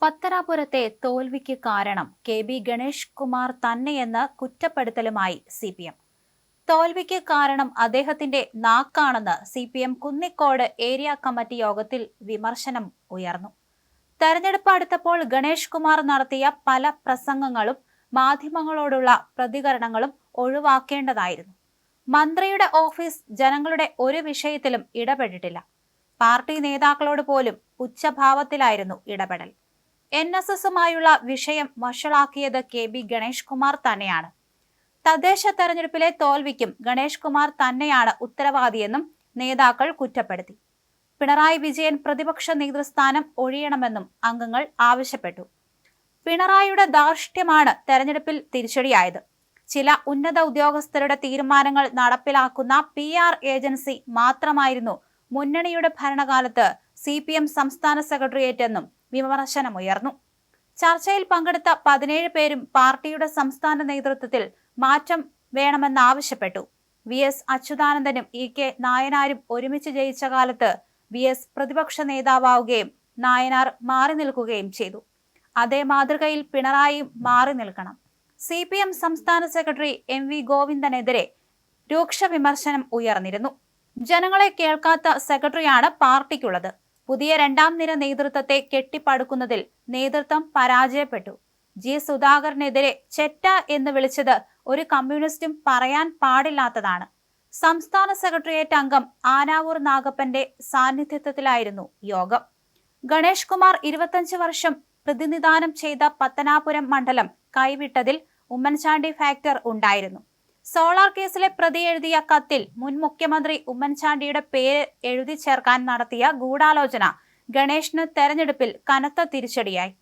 പത്തനാപുരത്തെ തോൽവിക്ക് കാരണം കെ.ബി. ഗണേഷ് കുമാർ തന്നെയെന്ന് കുറ്റപ്പെടുത്തലുമായി CPM. തോൽവിക്ക് കാരണം അദ്ദേഹത്തിന്റെ നാക്കാണെന്ന് CPM കുന്നിക്കോട് ഏരിയ കമ്മിറ്റി യോഗത്തിൽ വിമർശനം ഉയർന്നു. തെരഞ്ഞെടുപ്പ് അടുത്തപ്പോൾ ഗണേഷ് കുമാർ നടത്തിയ പല പ്രസംഗങ്ങളും മാധ്യമങ്ങളോടുള്ള പ്രതികരണങ്ങളും ഒഴിവാക്കേണ്ടതായിരുന്നു. മന്ത്രിയുടെ ഓഫീസ് ജനങ്ങളുടെ ഒരു വിഷയത്തിലും ഇടപെട്ടിട്ടില്ല. പാർട്ടി നേതാക്കളോട് പോലും പുച്ഛഭാവത്തിലായിരുന്നു ഇടപെടൽ. NSSുമായുള്ള വിഷയം വഷളാക്കിയത് കെ.ബി. ഗണേഷ് കുമാർ തന്നെയാണ്. തദ്ദേശ തെരഞ്ഞെടുപ്പിലെ തോൽവിക്കും ഗണേഷ് കുമാർ തന്നെയാണ് ഉത്തരവാദിയെന്നും നേതാക്കൾ കുറ്റപ്പെടുത്തി. പിണറായി വിജയൻ പ്രതിപക്ഷ നേതൃസ്ഥാനം ഒഴിയണമെന്നും അംഗങ്ങൾ ആവശ്യപ്പെട്ടു. പിണറായിയുടെ ധാർഷ്ട്യമാണ് തെരഞ്ഞെടുപ്പിൽ തിരിച്ചടിയായത്. ചില ഉന്നത ഉദ്യോഗസ്ഥരുടെ തീരുമാനങ്ങൾ നടപ്പിലാക്കുന്ന PR ഏജൻസി മാത്രമായിരുന്നു മുന്നണിയുടെ ഭരണകാലത്ത് CPM സംസ്ഥാന സെക്രട്ടേറിയറ്റ് എന്നും വിമർശനമുയർന്നു. ചർച്ചയിൽ പങ്കെടുത്ത 17 പേരും പാർട്ടിയുടെ സംസ്ഥാന നേതൃത്വത്തിൽ മാറ്റം വേണമെന്നാവശ്യപ്പെട്ടു. VS അച്യുതാനന്ദനും EK നായനാരും ഒരുമിച്ച് ജയിച്ച കാലത്ത് VS പ്രതിപക്ഷ നേതാവാവുകയും നായനാർ മാറി നിൽക്കുകയും ചെയ്തു. അതേ മാതൃകയിൽ പിണറായിയും മാറി നിൽക്കണം. CPM സംസ്ഥാന സെക്രട്ടറി MV ഗോവിന്ദനെതിരെ രൂക്ഷ വിമർശനം ഉയർന്നിരുന്നു. ജനങ്ങളെ കേൾക്കാത്ത സെക്രട്ടറിയാണ് പാർട്ടിക്കുള്ളത്. പുതിയ രണ്ടാം നിര നേതൃത്വത്തെ കെട്ടിപ്പടുക്കുന്നതിൽ നേതൃത്വം പരാജയപ്പെട്ടു. G. സുധാകരനെതിരെ ചെറ്റ എന്ന് വിളിച്ചത് ഒരു കമ്മ്യൂണിസ്റ്റും പറയാൻ പാടില്ലാത്തതാണ്. സംസ്ഥാന സെക്രട്ടേറിയറ്റ് അംഗം ആനാവൂർ നാഗപ്പന്റെ സാന്നിധ്യത്തിലായിരുന്നു യോഗം. ഗണേഷ് കുമാർ 25 വർഷം പ്രതിനിധാനം ചെയ്ത പത്തനാപുരം മണ്ഡലം കൈവിട്ടതിൽ ഉമ്മൻചാണ്ടി ഫാക്ടർ ഉണ്ടായിരുന്നു. സോളാർ കേസിലെ പ്രതി എഴുതിയ കത്തിൽ മുൻ മുഖ്യമന്ത്രി ഉമ്മൻചാണ്ടിയുടെ പേര് എഴുതി ചേർക്കാൻ നടത്തിയ ഗൂഢാലോചന ഗണേഷിന് തെരഞ്ഞെടുപ്പിൽ കനത്ത തിരിച്ചടിയായി.